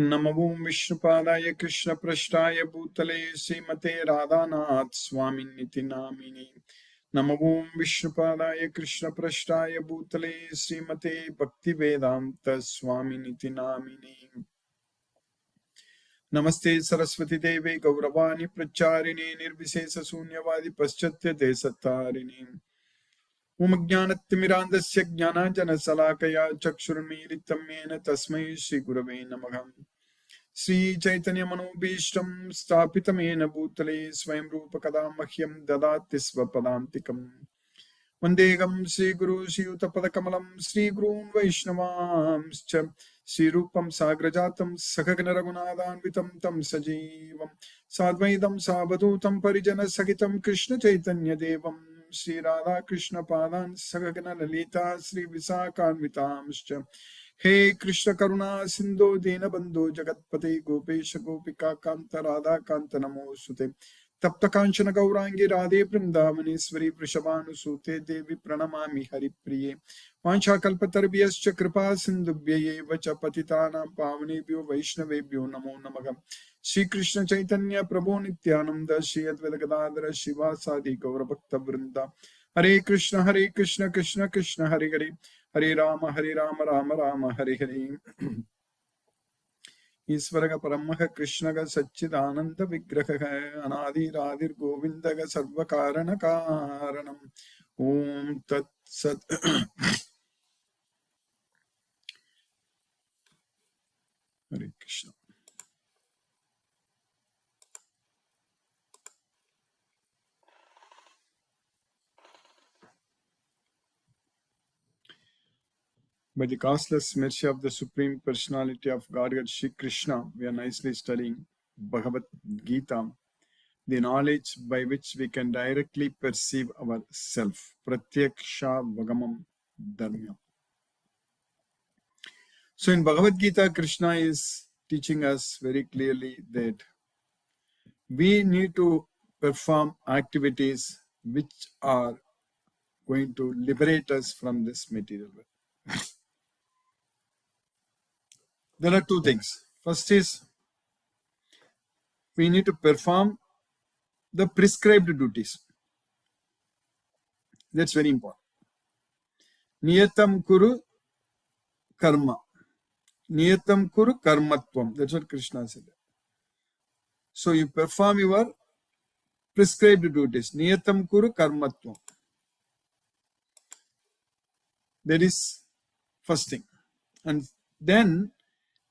नमो विष्णुपादाय कृष्णपृष्ठाय भूतले श्रीमते राधानाथ स्वामिनिति नामिने। नमो विष्णुपादाय कृष्णपृष्ठाय भूतले श्रीमते भक्तिवेदांत स्वामिनिति नामिने। नमस्ते सरस्वती देवे गौरवाणी प्रचारिणे निर्विशेष शून्यवादी पश्चात्य देशतारिणे। ओम ज्ञानतिमिरान्धस्य ज्ञानाञ्जनशलाकया चक्षुरुन्मीलितं येन तस्मै श्रीगुरवे नमः। श्रीचैतन्यमनोभीष्टं स्थापितं येन भूतले स्वयं रूप कदा मह्यं ददाति स्वपदान्तिकम्। वन्देऽहं श्रीगुरु श्रीयुतपदकमलं श्रीगुरून् वैष्णवांश्च श्रीरूपं साग्रजातं सखगण रघुनाथान्वितं तं सजीवं साद्वैतं सावधूतं परिजनसहितं कृष्णचैतन्यदेवं श्रीराधा कृष्णपादान् सखगण ललिता श्रीविशाखान्वितांश्च। हे कृष्ण करुणा सिंधु दीनबंधु जगत्पते गोपेश गोपिका कांत राधा कांत नमोस्तुते। तप्त कांचन गौरांगी राधे वृंदावनेश्वरी वृषभानुसूते देवी प्रणमामि हरिप्रिये। वाञ्छाकल्पतरुभ्यश्च कृपा सिन्धुभ्यैव च पतितानां पावनेभ्यो वैष्णवेभ्यो नमो नमः। श्री कृष्ण चैतन्य प्रभु नित्यानंद श्री अद्वैत गदाधर शिवासादि गौरभक्त वृंदा। हरे कृष्ण कृष्ण कृष्ण हरे हरे, हरे राम राम राम हरे हरे। ईश्वर परम कृष्ण सच्चिदानंद विग्रह अनादिरादिर गोविंद सर्व कारण कारणम। ओम तत्सत। हरे Krishna. By the costless mercy of the Supreme Personality of Godhead Shri Krishna, we are nicely studying Bhagavad Gita, the knowledge by which we can directly perceive our self. Pratyaksha Vagamam Dharmya. So in Bhagavad Gita, Krishna is teaching us very clearly that we need to perform activities which are going to liberate us from this material world. There are two things. First is we need to perform the prescribed duties. That's very important. Niyatam kuru karma. Niyatam kuru karmatvam. That's what Krishna said. So you perform your prescribed duties. Niyatam kuru karmatvam. That is first thing. And then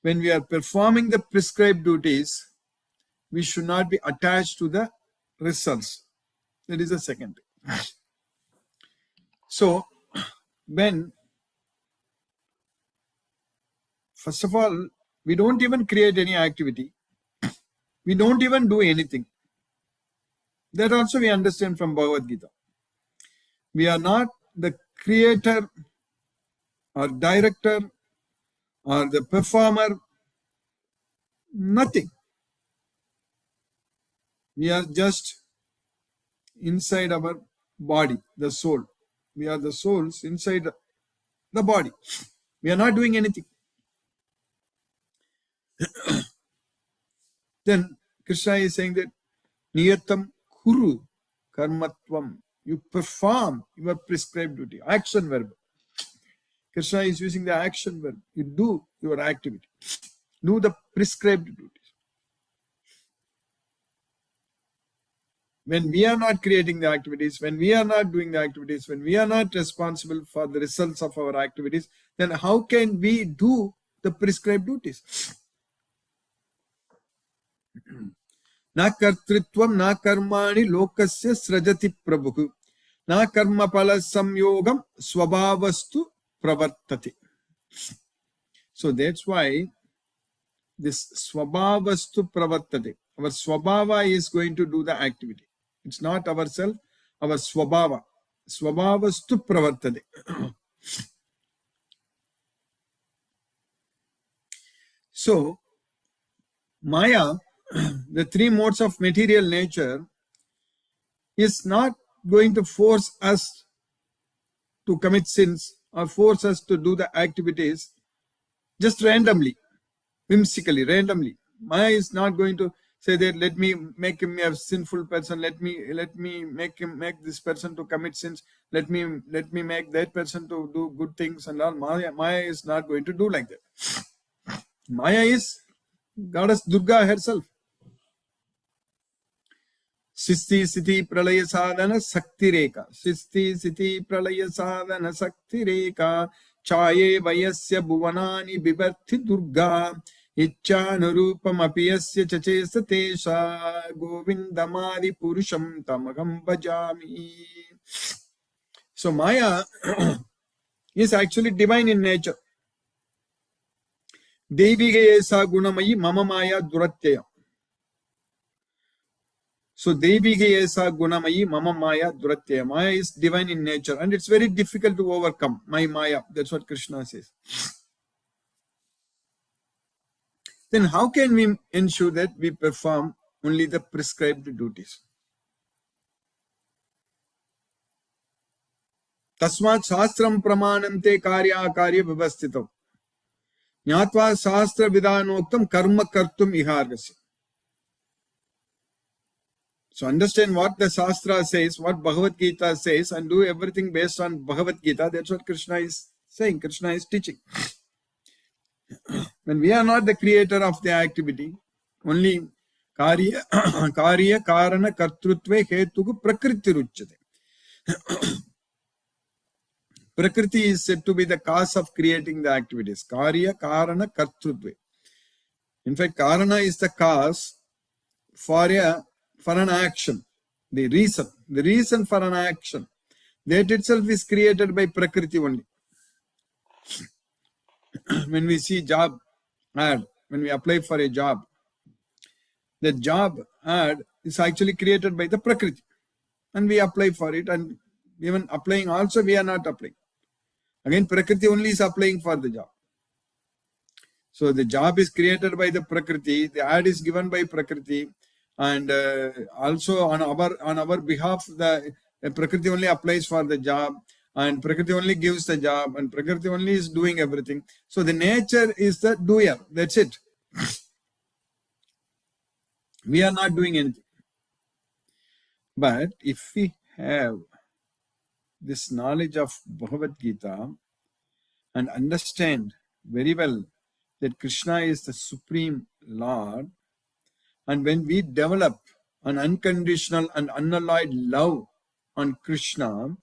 when we are performing the prescribed duties, we should not be attached to the results. That is the second thing. So when, first of all, we don't even create any activity, we don't even do anything. That also we understand from Bhagavad Gita. We are not the creator or director or the performer, nothing. We are just inside our body, the soul. We are the souls inside the body. We are not doing anything. Then Krishna is saying that Niyatam Kuru Karmatvam. You perform your prescribed duty. Action verb. Krishna is using the action verb. You do your activity. Do the prescribed duties. When we are not creating the activities, when we are not doing the activities, when we are not responsible for the results of our activities, then how can we do the prescribed duties? Na kartritvam na karmani lokasya srajati prabhu na karma pala samyogam swabhavastu pravartati. So that's why this swabhavastu pravartati, our swabhava is going to do the activity. It's not ourself, our swabhava. Swabhavastu pravartati. So Maya, the three modes of material nature, is not going to force us to commit sins or force us to do the activities just randomly. whimsically, randomly. Maya is not going to say that let me make him a sinful person, let me make this person to commit sins, let me make that person to do good things and all. Maya is not going to do like that. Maya is Goddess Durga herself. Sisti Siti Pralaya Sadhana Sakti Reka. Sisti Siti Pralaya Sadhana Sakti Reka. Chaye Vayasya Bhuvanani Bibarthi Durga. Ichchanurupam apiyasya chachesa tesha. Govindamadi Purusham Tamagam Bhajami. So Maya is actually divine in nature. Devige esa gunamayi mama maya duratyaya. So Devige esa gunamayi mama maya duratyaya. Maya is divine in nature and it's very difficult to overcome. My Maya. That's what Krishna says. Then how can we ensure that we perform only the prescribed duties? Tasmat shastram pramanante karya karya vivastito. Jnatva shastra vidanoktam karma kartum ihargasya. So understand what the Shastra says, what Bhagavad Gita says, and do everything based on Bhagavad Gita. That's what Krishna is saying, Krishna is teaching. When we are not the creator of the activity, only karya karana kartrutve hetuku prakriti ruchyate. Prakriti is said to be the cause of creating the activities. Karya karana kartrutve. In fact, karana is the cause for an action. The reason for an action. That itself is created by Prakriti only. When we see job ad, when we apply for a job, the job ad is actually created by the Prakriti. And we apply for it, and even applying also we are not applying. Again, Prakriti only is applying for the job. So the job is created by the Prakriti, the ad is given by Prakriti, and also on our behalf, the Prakriti only applies for the job, and Prakriti only gives the job, and Prakriti only is doing everything. So the nature is the doer. That's it. We are not doing anything. But if we have this knowledge of Bhagavad Gita and understand very well that Krishna is the Supreme Lord, and when we develop an unconditional and unalloyed love on Krishna,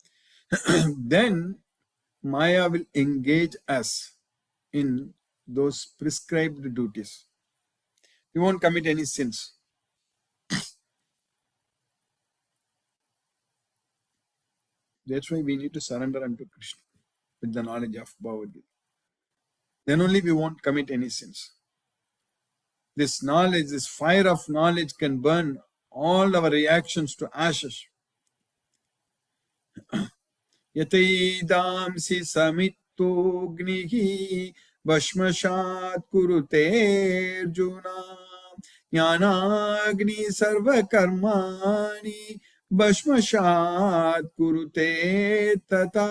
then Maya will engage us in those prescribed duties. We won't commit any sins. That's why we need to surrender unto Krishna with the knowledge of Bhagavad Gita. Then only we won't commit any sins. This knowledge, this fire of knowledge can burn all our reactions to ashes. Yataidamsi samitognihi vashmashat kurute Arjuna jnanagni sarva karmani vashmashat kurute tata.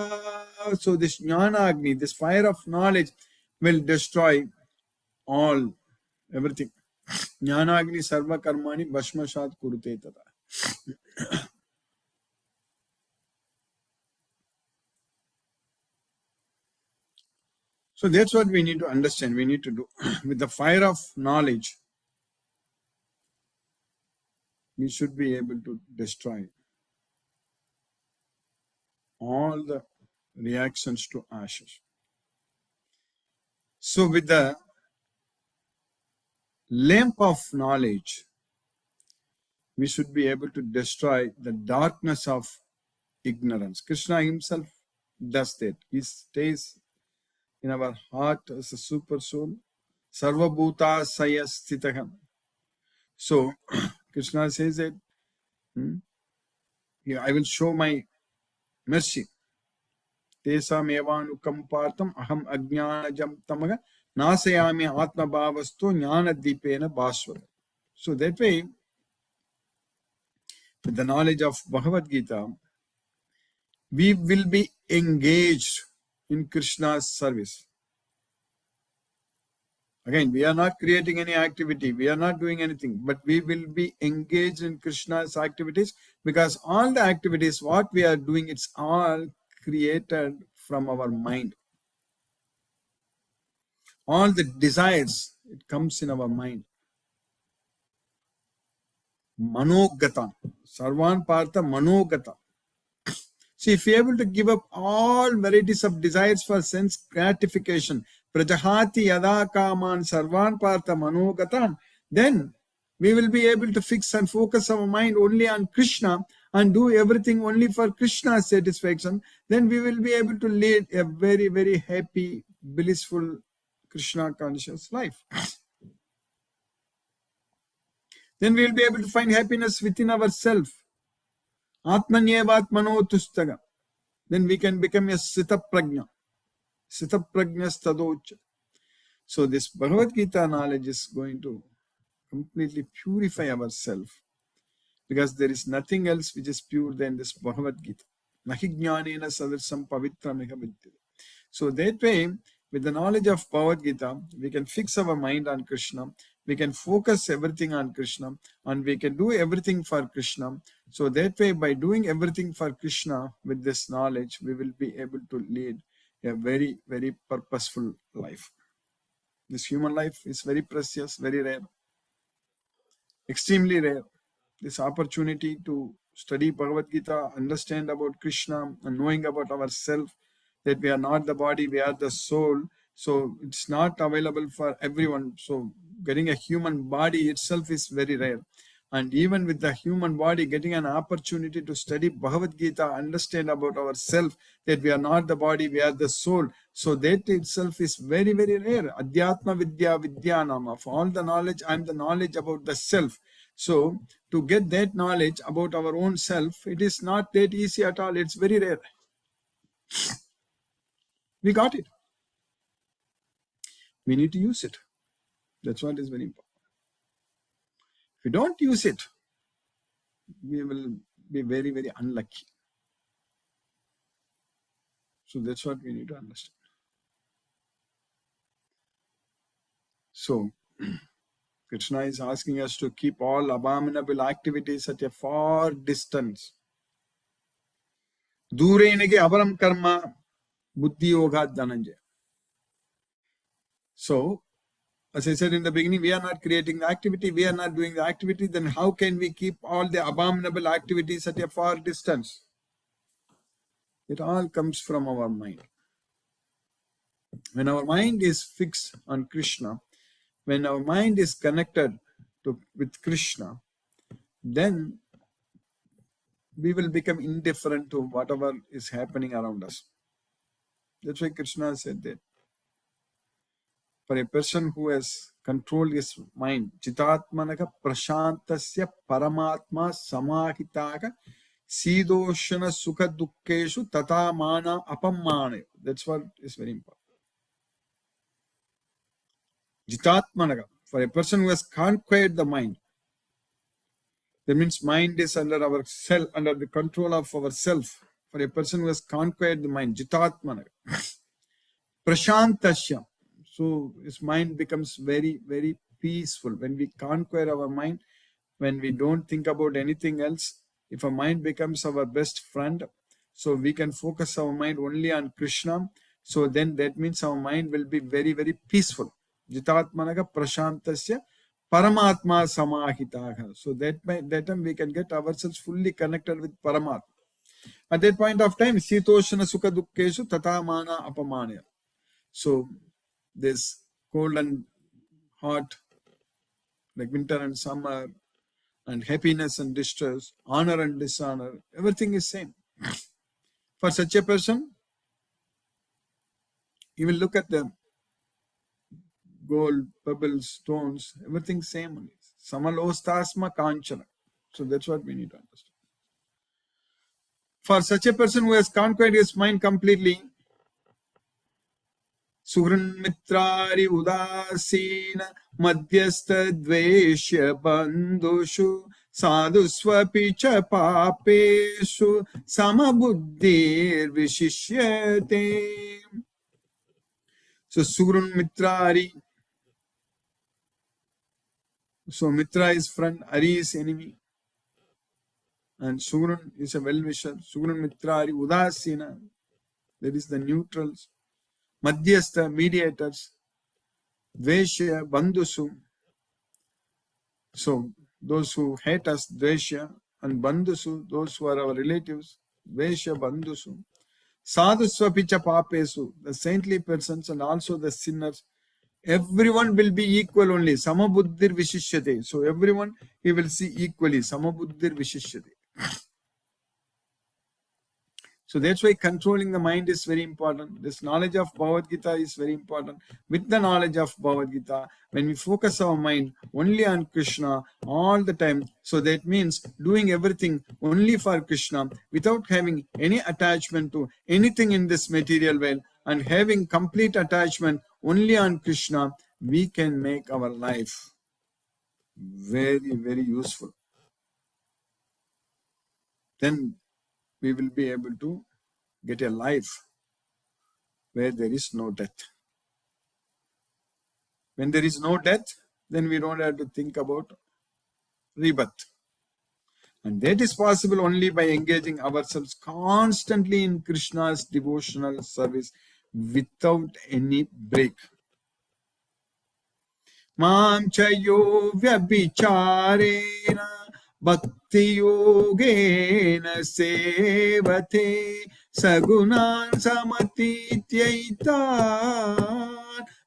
So this jnanagni, this fire of knowledge will destroy everything. Jnanagni sarva karmani vashmashat kurute tata. So that's what we need to understand, we need to do. With the fire of knowledge, we should be able to destroy all the reactions to ashes. So with the lamp of knowledge, we should be able to destroy the darkness of ignorance. Krishna himself does that. He stays in our heart as a super soul. Sarva bhuta saya stitaham. So Krishna says that I will show my mercy. Tesam evanukampartam aham ajnanajam tamaga nasayami atma bhavastu jnana dipena bhaswara. So that way, with the knowledge of Bhagavad Gita, we will be engaged in Krishna's service. Again, we are not creating any activity. We are not doing anything, but we will be engaged in Krishna's activities, because all the activities, what we are doing, it's all created from our mind. All the desires, it comes in our mind. Manogata. Sarvan Partha Manogata. See, if we are able to give up all varieties of desires for sense gratification, prajahati yada kaman sarvan partha manogatan, then we will be able to fix and focus our mind only on Krishna and do everything only for Krishna's satisfaction. Then we will be able to lead a very, very happy, blissful, Krishna conscious life. Then we will be able to find happiness within ourselves. Atmanyevatmano tustaga. Then we can become a Sita Prajna. Sita Prajna Stadocha. So this Bhagavad Gita knowledge is going to completely purify ourselves, because there is nothing else which is pure than this Bhagavad Gita. Nahi jnanena sadarsam pavitramika vidyate. So that way, with the knowledge of Bhagavad Gita, we can fix our mind on Krishna, we can focus everything on Krishna, and we can do everything for Krishna. So that way, by doing everything for Krishna with this knowledge, we will be able to lead a very, very purposeful life. This human life is very precious, very rare, extremely rare. This opportunity to study Bhagavad Gita, understand about Krishna, and knowing about ourselves, that we are not the body, we are the soul. So it's not available for everyone. So getting a human body itself is very rare. And even with the human body, getting an opportunity to study Bhagavad Gita, understand about ourselves, that we are not the body, we are the soul. So that itself is very, very rare. Adhyatma Vidya Vidyanam. Of all the knowledge, I am the knowledge about the self. So to get that knowledge about our own self, it is not that easy at all. It's very rare. We got it. We need to use it. That's what is very important. If we don't use it, we will be very, very unlucky. So that's what we need to understand. So Krishna is asking us to keep all abominable activities at a far distance. Durenege avaram karma buddhi yoga dhananjaya. So, as I said in the beginning, we are not creating the activity, we are not doing the activity, then how can we keep all the abominable activities at a far distance? It all comes from our mind. When our mind is fixed on Krishna, when our mind is connected with Krishna, then we will become indifferent to whatever is happening around us. That's why Krishna said that. For a person who has controlled his mind, Chitatmanaka Prashantasya Paramatma Samahitaka Sidoshana Sukha Dukkeshu Tata Mana Apamane. That's what is very important. Jitatmanaka, for a person who has conquered the mind, that means mind is under our self, under the control of our self. For a person who has conquered the mind, Jitatmanaka. Prashantasya. So his mind becomes very, very peaceful. When we conquer our mind, when we don't think about anything else, if our mind becomes our best friend, so we can focus our mind only on Krishna. So then that means our mind will be very, very peaceful. Jitatmanaka Prashantasya Paramatma Samahitaha. So that time we can get ourselves fully connected with Paramatma. At that point of time, Sitoshana Sukha Dukkeshu Tata Mana Apamanya. So this cold and hot, like winter and summer, and happiness and distress, honor and dishonor, everything is same. For such a person, he will look at the gold, pebbles, stones, everything same only. Samalostasma kanchana. So that's what we need to understand. For such a person who has conquered his mind completely, Suhran mitrari udasina madhyastha dveshya bandhushu sadhuswapi cha papeshu samabuddhir vishishyate. So Suhran mitrari, So Mitra is friend, Ari is enemy, and Sugrun is a well-wisher. Sugrun, Mitra, Ari, Udasina, that is the neutrals. Madhyastha, mediators. Dveshya, Bandhusu. So those who hate us, Dveshya, and Bandhusu, those who are our relatives, Dveshya, Bandhusu. Sadhusvapicha papesu, the saintly persons and also the sinners, everyone will be equal only. Samabuddhir vishishyate. So everyone he will see equally. Samabuddhir vishishyate. So that's why controlling the mind is very important. This knowledge of Bhagavad Gita is very important. With the knowledge of Bhagavad Gita, when we focus our mind only on Krishna all the time, so that means doing everything only for Krishna without having any attachment to anything in this material world and having complete attachment only on Krishna, we can make our life very, very useful. Then we will be able to get a life where there is no death. When there is no death, then we don't have to think about rebirth. And that is possible only by engaging ourselves constantly in Krishna's devotional service without any break. Mam chayo vyabhicharena bhakti yogena sevate sagunan samatityaita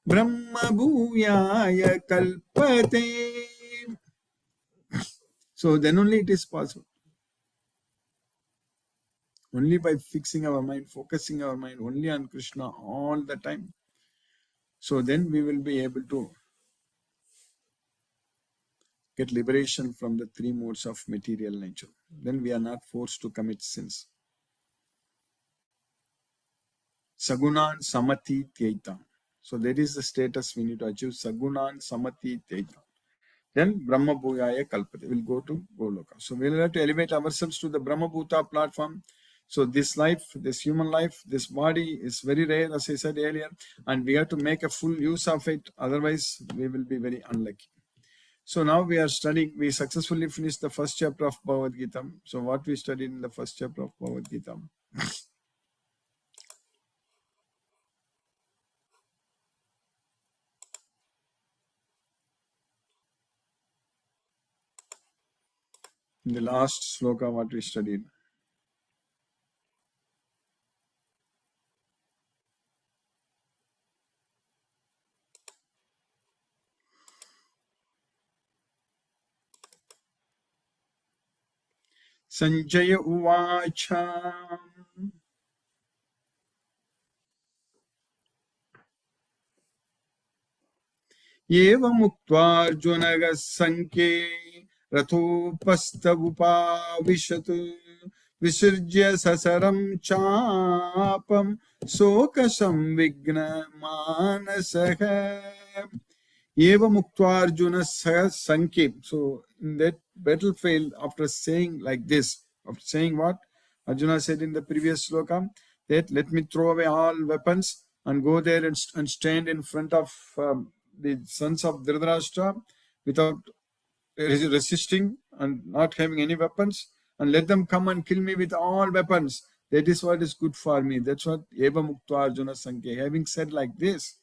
brahma bhuyaya kalpate. So then only it is possible. Only by fixing our mind, focusing our mind only on Krishna all the time. So then we will be able to get liberation from the three modes of material nature. Then we are not forced to commit sins. Sagunan samati tyaita. So that is the status we need to achieve. Sagunan samati tyaita. Then Brahma Bhuyaya Kalpate. We'll go to Goloka. So we'll have to elevate ourselves to the Brahma Bhuta platform. So this life, this human life, this body is very rare, as I said earlier, and we have to make a full use of it. Otherwise, we will be very unlucky. So now we are studying, we successfully finished the first chapter of Bhagavad Gita. So what we studied in the first chapter of Bhagavad Gita? In the last sloka, what we studied? Sanjaya Uvacha. एवमुक्त्वार्जुनः संख्ये रथोपस्थमुपाविशत् विसृज्य ससरं चापं शोकसंविघ्नमानसः एवमुक्त्वार्जुनः संख्ये. So in that battlefield, after saying like this, after saying what Arjuna said in the previous sloka, that let me throw away all weapons and go there and stand in front of the sons of Dhritarashtra without resisting and not having any weapons, and let them come and kill me with all weapons. That is what is good for me. That's what Eva Mukta Arjuna Sankhe. Having said like this,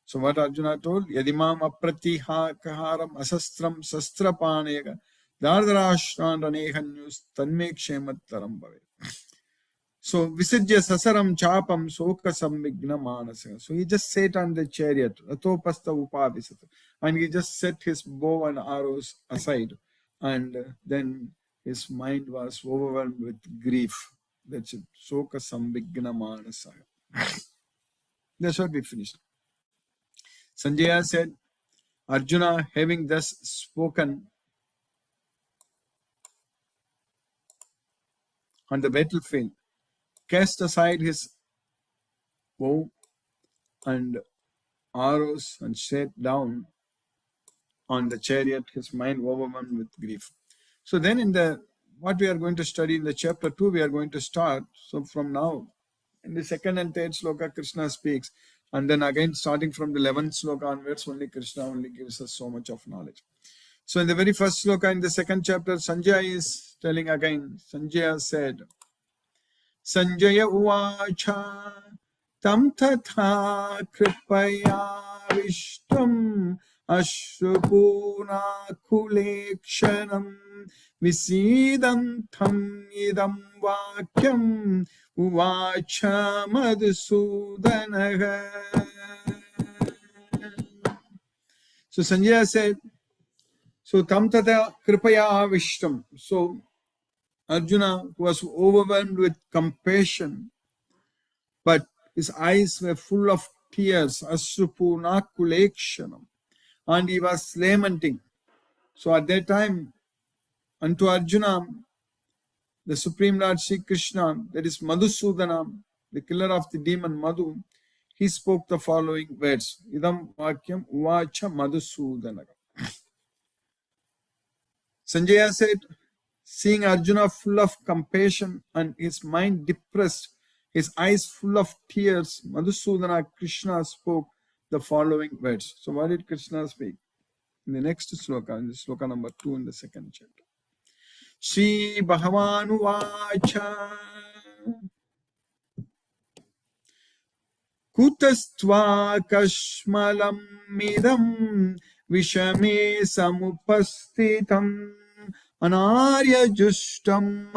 so what Arjuna told, Yadimam apratiharam asastram sastrapanega dardharashran ranehanyus tanme kshemat bhave. So Visajya Sasaram Chapam Soka Samvigna Manasa. So he just sat on the chariot, Atopasta Upavisata, and he just set his bow and arrows aside, and then his mind was overwhelmed with grief. That's it. Soka Samvigna Manasa. That's what we finished. Sanjaya said, Arjuna, having thus spoken on the battlefield, cast aside his bow and arrows and sat down on the chariot, his mind overwhelmed with grief. So then in the what we are going to study in the chapter 2, we are going to start. So from now, in the second and third sloka, Krishna speaks. And then again, starting from the 11th sloka onwards, only Krishna only gives us so much of knowledge. So in the very first sloka in the second chapter, Sanjaya is telling again, Sanjaya said, Sanjaya uvacha tam tatha kripaya vishtam ashrupuna kulekshanam visidantam idam vakyam uvacha madhusudanaha. So Sanjaya said, so tam tatha kripaya vishtam. So Arjuna was overwhelmed with compassion, but his eyes were full of tears, asrupuna kulekshanam, and he was lamenting. So at that time, unto Arjuna, the Supreme Lord Sri Krishna, that is Madhusudana, the killer of the demon Madhu, he spoke the following words. Idam vakyam uvacha Madhusudana. Sanjaya said, seeing Arjuna full of compassion and his mind depressed, his eyes full of tears, Madhusudana, Krishna spoke the following words. So what did Krishna speak? In the next sloka, in the sloka number 2 in the second chapter. Shri Bhagavanu Vacha Kutastva Kashmalam Midam Vishame Samupastitam Anarya Justam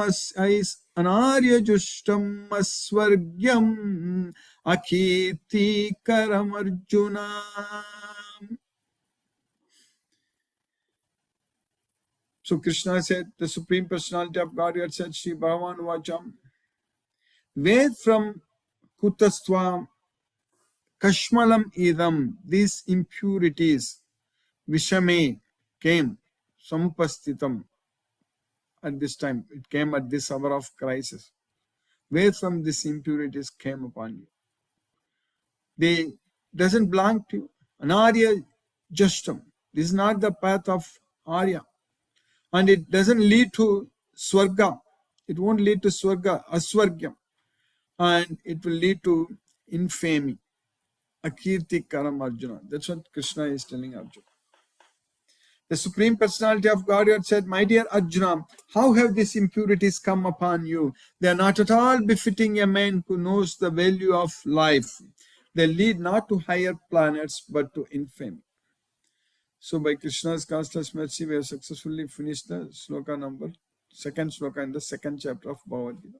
Aswargyam Akirti Karamarjuna. So Krishna said, the Supreme Personality of Godhead said, Shri Bhagavan Vacham, where from Kutastva Kashmalam Idam, these impurities, Vishame, came, Samupastitam, at this time, it came at this hour of crisis. Where from these impurities came upon you? They doesn't belong to you. Anarya Justam. This is not the path of Arya. And it doesn't lead to Swarga. It won't lead to Swarga, Aswargyam. And it will lead to infamy. Akirti Karam Arjuna. That's what Krishna is telling Arjuna. The Supreme Personality of Godhead said, my dear Arjuna, how have these impurities come upon you? They are not at all befitting a man who knows the value of life. They lead not to higher planets, but to infamy. So by Krishna's causeless mercy, we have successfully finished the second sloka in the second chapter of Bhagavad Gita.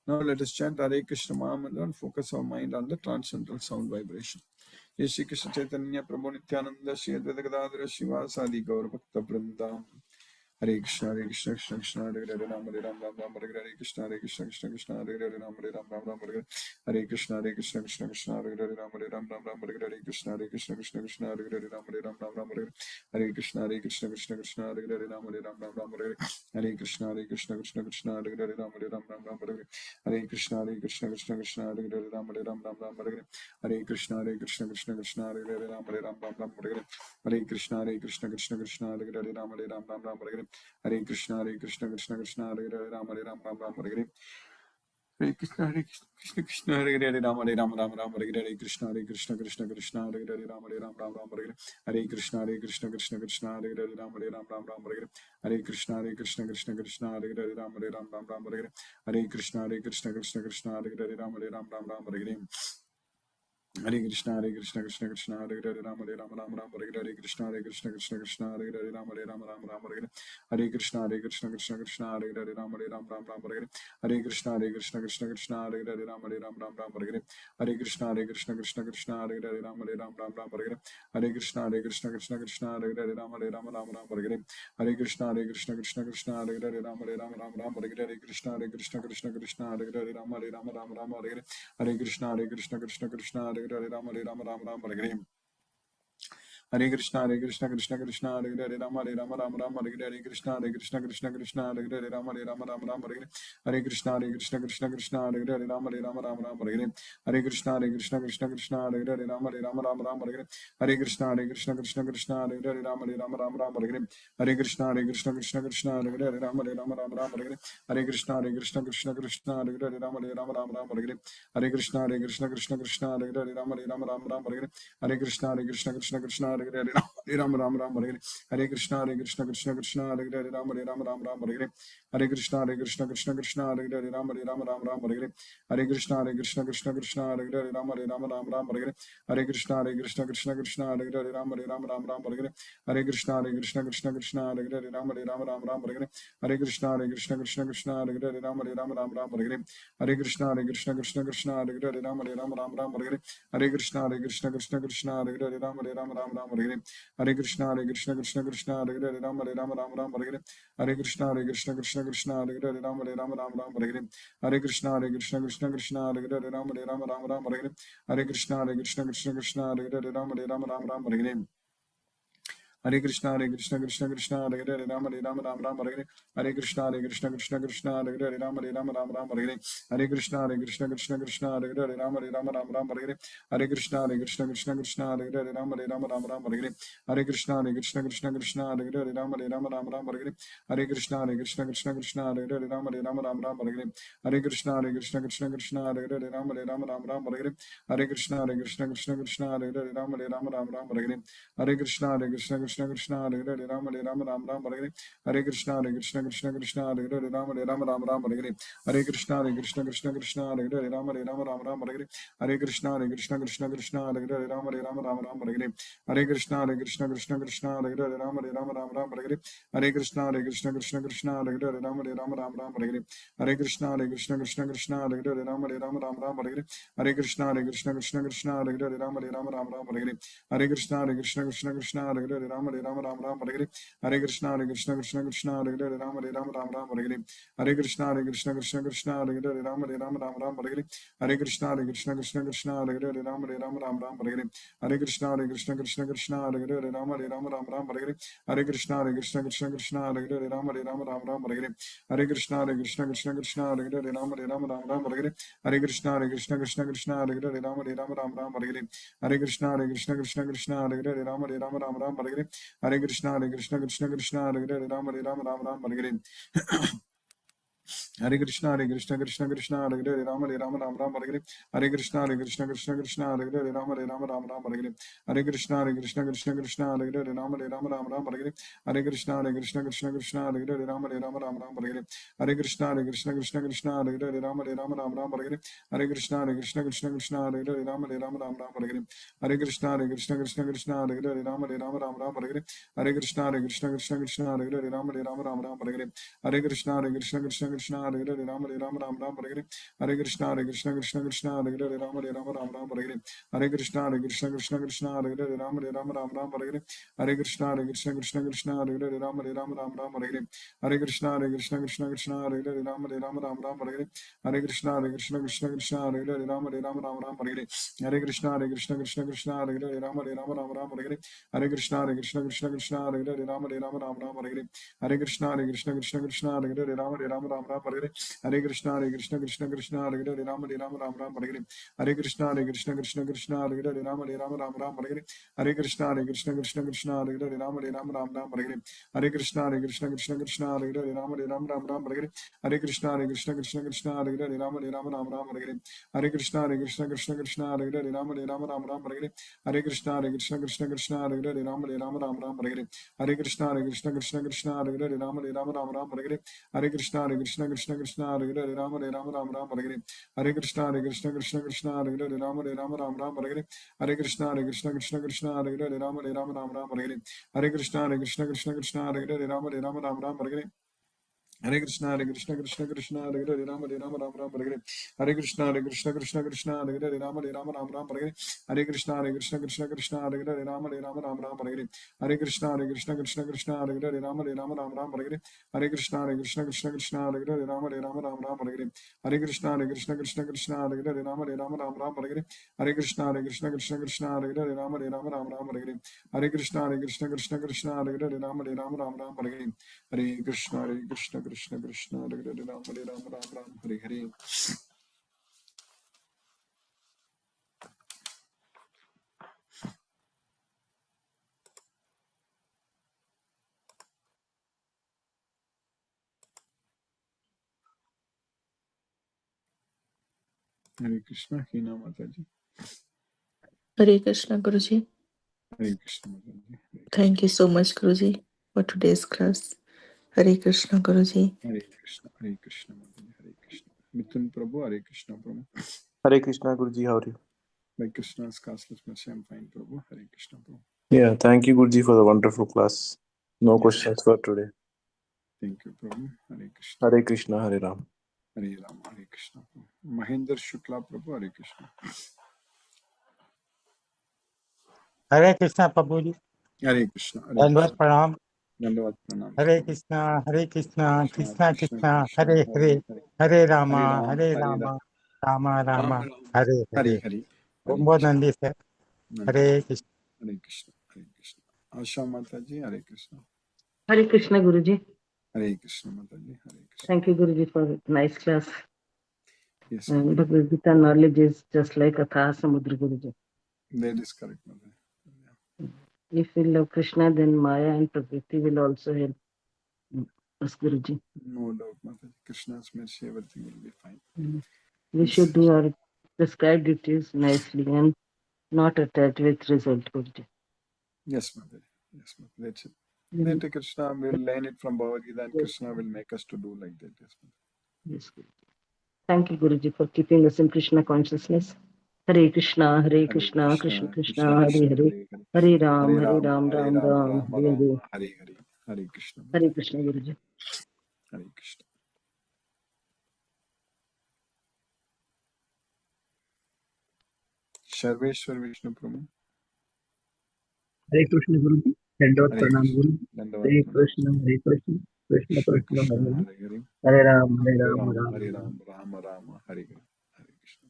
Now let us chant Hare Krishna Mahamantra and focus our mind on the transcendental sound vibration. Jai Shri Krishna Chaitanya Prabhu Nityananda Shri Advaita Gadadhara Shivasadi Gaur Bhakta Vrinda. Hare Krishna Krishna Krishna Hare Hare Ram Hare Ram Hare Krishna Krishna Krishna Hare Hare Ram Hare Ram Hare Krishna Krishna Krishna Hare Hare Ram Hare Ram Hare Krishna Krishna Krishna Hare Hare Ram Hare Ram Hare Krishna Krishna Krishna Hare Hare Ram Hare Ram Hare Krishna Krishna Krishna Hare Hare Ram Hare Ram Hare Krishna Krishna Krishna Hare Hare Ram Hare Ram Hare Krishna Krishna Krishna Hare Hare Ram Hare Ram Hare Krishna Krishna Krishna Hare Hare Ram Hare Ram Hare Krishna Krishna Krishna Hare Hare Ram Hare Ram Hare Krishna Krishna Hare Hare Ram Hare Ram Hare Krishna Krishna Krishna Hare Hare Ram Hare Ram Hare Krishna Krishna Krishna Hare Hare Ram Hare Ram Hare Krishna Krishna Krishna Hare Hare Ram Hare Ram Hare Krishna Krishna Krishna Hare Hare Ram Hare Ram Hare Krishna Krishna Krishna Hare Hare Ram Hare Ram Hare Krishna Krishna Krishna Hare Hare Ram Hare Ram Hare Krishna Krishna Krishna Hare Hare Ram Hare Ram Hare Krishna Krishna Krishna Hare Hare Ram Hare Ram Hare Krishna Krishna Krishna Hare Hare Ram Hare Ram Hare Krishna Krishna Krishna Hare Hare Ram Hare Ram Hare Krishna Krishna Krishna Hare Hare Ram Hare Ram Hare Krishna Krishna Krishna Hare Hare Ram Hare Ram Hare Krishna Krishna Krishna Hare Hare Ram Hare Ram Hare Hare Krishna Krishna Krishna Hare Hare Ram Hare Ram Hare Krishna Krishna Krishna Hare Hare Ram Hare Ram Hare Krishna Krishna Krishna Hare Hare Ram Hare Ram Hare Krishna Krishna Krishna Hare Hare Ram Hare Ram Hare Krishna Krishna Krishna Hare Hare Ram Hare Ram Hare Krishna Krishna Krishna Hare Hare Ram Hare Ram Hare Krishna Krishna Krishna Hare Hare Ram Hare Ram Hare Krishna Krishna Krishna Hare Hare Ram Hare Ram Hare Krishna Krishna Krishna Hare Hare Ram Ram Ram Hare Hare, Hare Krishna Krishna Krishna Hare Hare, Hare Ram Ram Ram Hare Hare, Hare Krishna Krishna Krishna Hare Hare, Hare Ram Ram Ram Hare Hare, Hare Krishna Krishna Krishna Hare Hare, Hare Ram Ram Ram Hare Hare, Hare Krishna Krishna Krishna Hare Hare, Hare Ram Ram Ram Hare Hare, Hare Krishna Krishna Krishna Hare Hare, Hare Ram Ram Ram Hare Hare, Hare Krishna Krishna Krishna Hare Hare, Hare Ram Ram Ram Hare Hare, Hare Krishna Krishna Krishna Hare Hare, Hare Ram Ram Ram Hare Hare, Hare Krishna Krishna Krishna Hare Hare, Hare Ram Ram Ram Hare Hare, Hare Krishna Krishna Krishna Hare Hare, Hare Ram Ram Hare Hare, Hare Krishna Krishna Krishna Hare Hare, Hare Ram Ram Hare Hare, Hare Krishna Krishna Krishna Hare Hare, Hare Ram Ram Hare Hare, Hare Krishna Krishna Krishna Hare Hare, Hare Ram Ram Hare Hare, Hare Krishna Krishna Krishna Hare Hare, Ram Ram Hare Hare, Hare Krishna Krishna Krishna Hare Hare, Ram Ram Hare Hare, Hare Krishna Krishna Krishna Hare Hare, Ram Ram Hare Hare, Hare Krishna Krishna Krishna Hare Hare, Ram Ram Hare Hare, Hare Krishna Krishna Krishna Hare Hare, Ram Ram Hare Hare, Hare Krishna Krishna Krishna Hare Hare, Ram Ram Hare Hare, Hare Krishna Krishna Krishna Hare Hare, Ram Ram Hare Hare, Hare Krishna Krishna Krishna Hare Hare, Ram Ram Hare Hare, Hare Krishna Krishna Hare Hare, Ram Ram Hare Hare, Hare Krishna Krishna Krishna Hare Hare, Ram Ram Hare Hare, Hare Krishna Krishna Krishna Hare Hare, Ram Hare Hare, Hare Krishna Krishna Krishna Hare Hare, Ram Hare Hare, Hare Krishna Krishna Krishna Hare Hare, Ram Hare Hare, Hare Krishna Krishna Krishna Hare Hare, Ram Hare Hare, Hare Krishna Krishna Krishna Hare Hare, Ram Hare Hare, Hare Krishna Krishna Krishna Hare Hare, Ram Hare Hare, Hare Krishna Krishna Krishna Hare Hare, Ram Hare Hare, Hare Krishna Krishna Krishna Hare Hare, Ram Hare Hare, Hare Krishna Krishna Krishna Hare Hare, Ram Hare Hare, Hare Krishna Krishna Krishna Hare Hare, Ram Hare Hare, Hare Krishna Krishna Krishna Hare Hare, Ram Hare Hare, Hare Krishna Krishna Krishna Hare Hare, Ram Hare Hare, Hare Krishna Krishna Krishna Hare Hare, Ram Hare Hare, Hare Krishna Krishna Krishna Hare Hare, Ram Hare Hare, Hare Krishna Krishna Krishna Hare Hare, Ram Hare Hare, Hare Krishna Krishna Krishna Hare Hare, Ram Hare Hare, Hare Krishna Krishna Krishna Hare Hare, Ram Hare Hare, Hare Krishna Krishna Krishna Hare Hare, Ram Hare Hare, Hare Krishna Krishna Krishna Hare Hare, Ram Hare Hare, Hare Krishna Krishna Krishna Hare Hare, Ram Hare Hare, Hare Krishna Krishna Krishna Hare Hare, Ram Hare Hare, Hare Krishna Krishna Krishna Hare Hare, Ram Hare Hare, Hare Krishna Krishna Krishna Hare Hare, Ram Hare Hare, Hare Krishna Krishna Krishna Hare Hare, Ram Hare Hare, Hare Krishna Krishna Krishna Hare Hare, Ram Hare Hare, Hare Krishna Krishna Krishna Hare Hare, Ram Hare Hare, Hare Krishna Krishna Krishna Hare Hare, Ram Hare Hare, Hare Krishna Krishna Krishna Hare Hare, Ram Hare Hare, Hare Krishna Krishna Krishna Hare Hare, Ram Hare Hare, Hare Krishna Krishna Krishna Hare Hare, Ram Hare Hare, Hare Krishna Krishna Krishna Hare Hare, Ram Hare Hare, Hare Krishna Krishna Krishna Hare Hare, Ram Hare Hare, Hare Krishna Krishna Krishna Hare Hare, Ram Hare Hare, Hare Krishna Krishna Krishna Hare Hare, Ram Hare Hare, Hare Krishna Krishna Krishna Hare Hare, Ram Hare Hare, Hare Krishna Krishna Krishna Hare Hare, Ram Hare Hare, Hare Krishna Krishna Krishna Hare Hare, Ram Hare Hare, Hare Krishna Krishna Krishna Hare Hare, Ram Hare Hare, Hare Krishna Krishna Krishna Hare Hare, Ram Hare Hare, Hare Krishna Krishna Krishna Hare Hare, Ram Hare Hare, Hare Krishna Krishna Krishna Hare Hare, Ram Hare Hare, Hare Krishna Krishna Krishna Hare Hare, Ram Hare Hare, Hare Krishna Krishna Krishna Hare Hare, Ram Hare Hare, Hare Krishna Krishna Krishna Hare Hare, Ram Hare Hare, Hare Krishna Krishna Krishna Hare Hare, Ram Hare, Hare Krishna Krishna Hare Hare, Ram Hare Hare, Hare Krishna Krishna Krishna Hare Hare, Ram Hare Hare, Hare Krishna Krishna Krishna Hare Hare, Ram Hare Hare, Hare Krishna Krishna Krishna Hare Hare, Ram Hare Hare, Hare Krishna Krishna Krishna Hare Hare, Ram Hare Hare, Hare Krishna Krishna Krishna Hare Hare, Ram Hare Hare, Hare Krishna Krishna Krishna Hare Hare, Ram Hare Hare, Hare Krishna Krishna Krishna Hare Hare, Ram Hare Hare, Hare Krishna Krishna Krishna Hare Hare, Ram Hare Hare. Hare Krishna, Hina Mataji. Hare Krishna, Guruji. Hare Krishna Mataji. Thank you so much, Guruji, for today's class. Hare Krishna, Guruji. Hare Krishna Mataji. Hare Krishna. Mithun Prabhu, Hare Krishna Prabhu. Hare Krishna, Guruji, how are you? By Krishna's costless mercy, I'm fine, Prabhu. Hare Krishna Prabhu. Yeah, thank you, Guruji, for the wonderful class. No Yes. questions for today. Thank you, Prabhu. Hare Krishna. Hare Krishna, Hare Ram. Hare Ram, Hare Krishna Prabhu. Mahendra Shukla Prabhu, Hare Krishna. Hare Krishna, Prabhuji. Hare Krishna. Hare Dandavat Krishna. Pranam. Dandavat Pranam. Hare Krishna, Hare Krishna, Krishna Krishna, Krishna, Krishna, Hare Hare, Hare Rama, Ram, Hare Hare Ram. Rama, Rama Rama, Ram, Hare Hare Hare. Hare. Kumbho Nandi sir. Hare Krishna. Hare Krishna. Hare Krishna. Asha Mataji, Hare Krishna. Hare Krishna, Guruji. Hare Krishna Mataji. Hare Krishna. Thank you, Guruji, for a nice class. Yes, And Bhagavad Gita knowledge is just like Atha Samudra, Guruji. that is correct, Mataji. If we love Krishna, then Maya and Prakriti will also help us, Guruji. No doubt, Mataji. Krishna's mercy, everything will be fine. We should do our prescribed duties nicely and not attach with result, Guruji. Yes, Mataji. Yes, Mataji. That's it. Later, Krishna will learn it from Bhagavad Gita, and Krishna will make us to do like that. Yes, Mataji. Yes, Guruji. Thank you, Guruji, for keeping us in Krishna consciousness. Hare Krishna, Hare Krishna, Krishna Krishna, Hare Hare, Hare Ram, Hare Ram, Ram Ram, Hare Hare. Hare Hare. Hare Krishna. Hare Krishna, Guruji. Hare Krishna. Sarveshwar Vishnu Prabhu. Hare Krishna Guruji. Dandavat Hare Pranam Krishna. Guru. Dandavat Hare Pranam. Krishna, Hare Krishna, Krishna Krishna Krishna, Krishna, Hare Hare. Hare Hare. Hare Ram, Hare Hare Ram, Ram, Ram Hare Ram. Ram, Rama Rama, Hare Hare. Hare Krishna.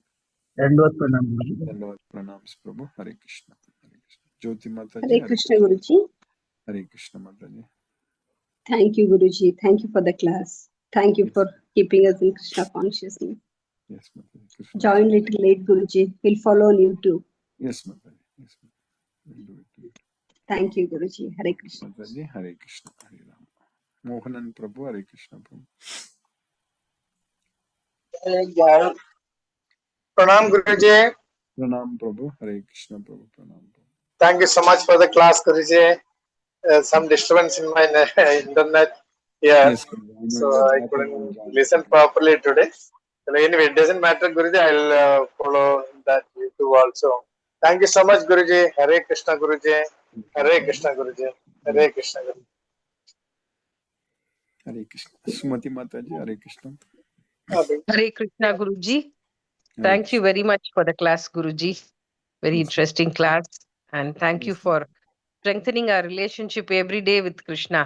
Dandavat Pranam Guruji. Dandavat Pranams Prabhu. Hare Krishna. Hare Krishna. Jyoti Mataji. Hare Krishna Guruji. Hare Krishna Mataji. Thank you, Guruji. Thank you for the class. Thank you Yes. for keeping us in Krishna consciousness. Yes, Mataji. Krishna. Join little late, Guruji. We'll follow on YouTube. Yes, Mataji. Yes, Mataji. We'll do it. Thank you, Guruji. Hare Krishna. Mataji. Hare Krishna. Hare Ram. Mohanan Prabhu. Hare Krishna Prabhu. Pranam Guruji. Pranam Prabhu. Hare Krishna Prabhu. Pranam Prabhu. Thank you so much for the class, Guruji. Some disturbance in my internet here, Yes, Prabhu. so I couldn't listen properly today. So anyway, it doesn't matter, Guruji. I'll follow that YouTube also. Thank you so much, Guruji. Hare Krishna, Guruji. Hare Krishna, Guruji. Hare Krishna, Guruji. Hare Krishna. Sumati Mataji. Hare Krishna. Hare Krishna, Guruji. Hare Thank Krishna. you very much for the class, Guruji. Very Yes. interesting class. And thank you Yes. for strengthening our relationship every day with Krishna.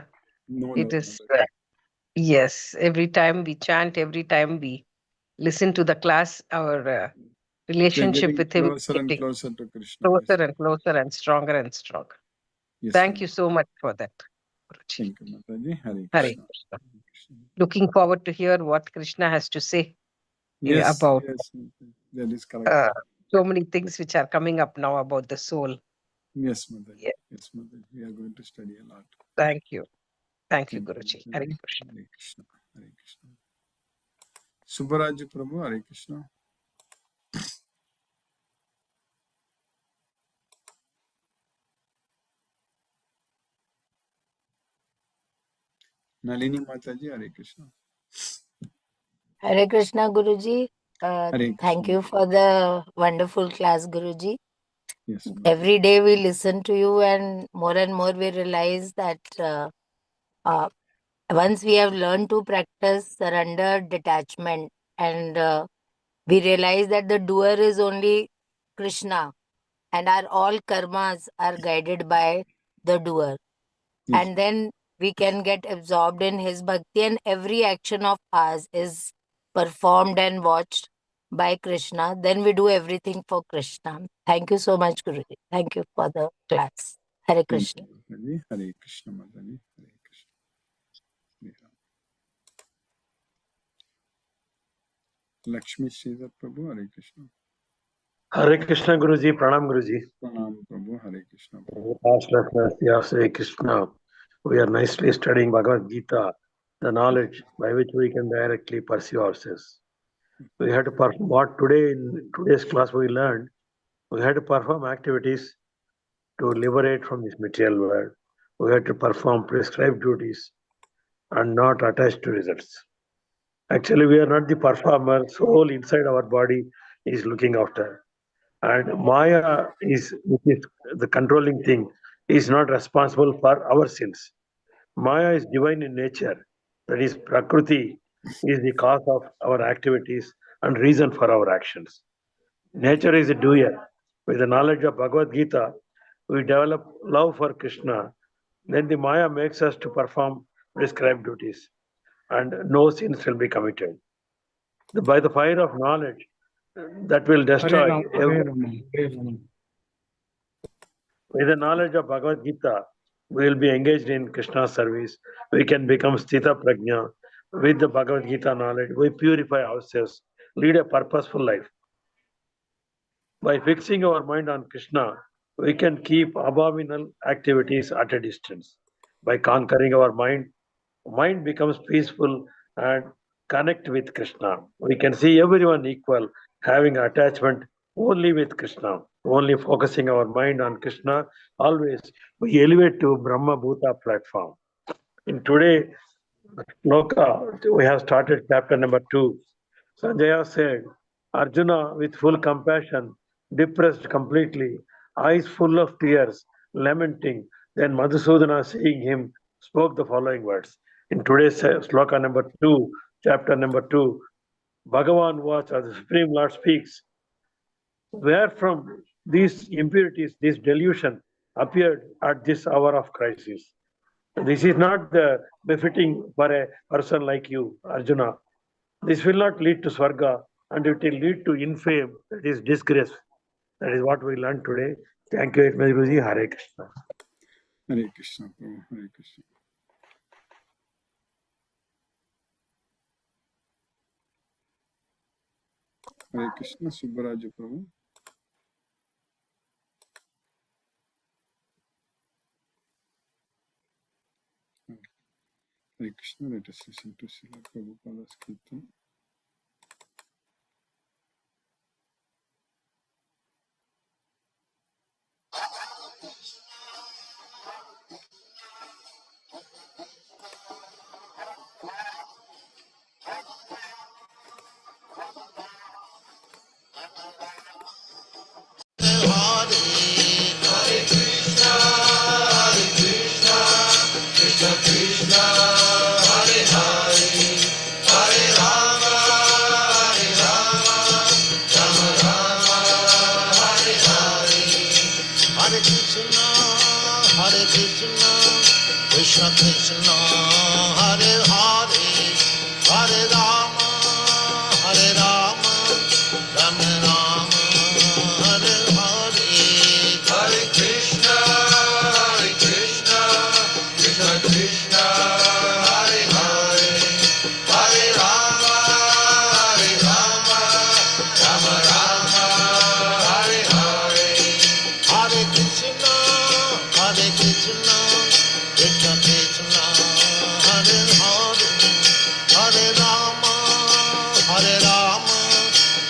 No It doubt, is, Mataji. yes, every time we chant, every time we listen to the class, our We're relationship getting with him is closer and getting closer to Krishna. closer Yes. and closer and stronger and stronger. Yes, Thank Mataji. you so much for that, Guruji. Thank you, Mataji. Hare Hare Krishna. Krishna. Hare Krishna. Looking forward to hear what Krishna has to say Yes, about yes, Mataji. That is correct. so many things which are coming up now about the soul. Yes, Mataji. Yeah. Yes, Mataji. We are going to study a lot. Thank you. Thank you, Thank you, Guruji. Hare Mataji. Krishna. Hare Krishna. Hare Krishna. Subbaraju Prabhu. Hare Krishna. Nalini Mataji. Hare Krishna. Hare Krishna, Guruji. Hare Thank Krishna. you for the wonderful class, Guruji. Yes, Mataji. Every day we listen to you, and more we realize that once we have learned to practice surrender, detachment, and we realize that the doer is only Krishna, and our all karmas are guided by the doer. Yes. And then we can get absorbed in his bhakti, and every action of ours is performed and watched by Krishna. Then we do everything for Krishna. Thank you so much, Guruji. Thank you for the class. Hare Thank Krishna. you, Mataji. Hare Krishna, Mataji. Hare Krishna. Hare Ram. Lakshmi Sridhar Prabhu. Hare Krishna. Hare Krishna Guruji. Pranam Guruji. Pranam Prabhu. Hare Krishna. Past mercy of Sri Krishna. We are nicely studying Bhagavad Gita, the knowledge by which we can directly pursue ourselves. We had to perform what today in today's class we learned. We had to perform activities to liberate from this material world. We have to perform prescribed duties and not attached to results. Actually, we are not the performer. Soul inside our body is looking after. And Maya is, which is the controlling thing, is not responsible for our sins. Maya is divine in nature. That is, Prakriti is the cause of our activities and reason for our actions. Nature is a doer. With the knowledge of Bhagavad Gita, we develop love for Krishna. Then the Maya makes us to perform prescribed duties, and no sins will be committed. By the fire of knowledge, that will destroy everything. With the knowledge of Bhagavad Gita, we will be engaged in Krishna's service. We can become Sthita Prajna. With the Bhagavad Gita knowledge, we purify ourselves, lead a purposeful life. By fixing our mind on Krishna, we can keep abominable activities at a distance. By conquering our mind, mind becomes peaceful and connect with Krishna. We can see everyone equal, having attachment only with Krishna, only focusing our mind on Krishna. Always we elevate to Brahma Bhuta platform. In today Loka, we have started chapter number 2. Sanjaya said, Arjuna with full compassion, depressed completely, eyes full of tears, lamenting. Then Madhusudana, seeing him, spoke the following words. In today's sloka number 2, chapter number 2, Bhagavan Vach, or the Supreme Lord speaks, where from these impurities, this delusion appeared at this hour of crisis. This is not the befitting for a person like you, Arjuna. This will not lead to Swarga, and it will lead to infame, that is disgrace. That is what we learned today. Thank you, Guruji. Hare Krishna. Hare Krishna, Prabhu. Hare Krishna. Hare Krishna, Subbaraju Prabhu. Hare Krishna, let us listen to Srila Prabhupada's Kirtan. Krishna Krishna, Hare Hare, Hare Rama, Hare Rama, Rama Rama, Hare Hare, Hare Krishna, Krishna Krishna, Hare Hare, Hare Rama, Rama Rama, Hare Hare, Hare Krishna, Krishna. Krishna Krishna, Hare Hare, Hare Rama,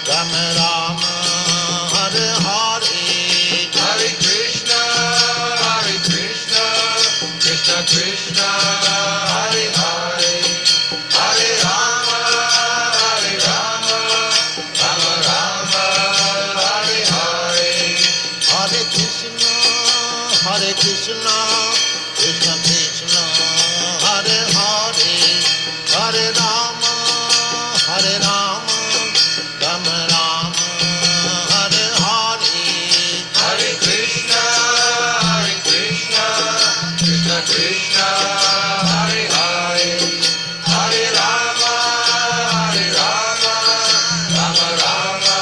Rama Rama, Hare Hare, Hare Krishna, Krishna Krishna, Hare Hare, Hare Rama, Rama Rama, Hare Hare, Hare Krishna, Krishna. Krishna Krishna, Hare Hare, Hare Rama, Rama Rama, Hare Hare, Hare Krishna, Krishna Krishna, Hare Hare, Hare Rama, Rama Rama,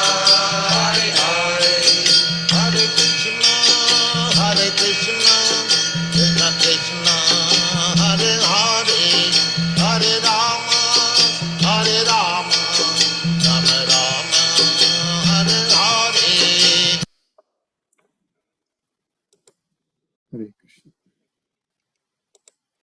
Hare Hare, Hare Krishna, Krishna. Krishna Krishna, Hare Hare, Hare Rama, Rama Rama, Hare Hare. Hare Krishna.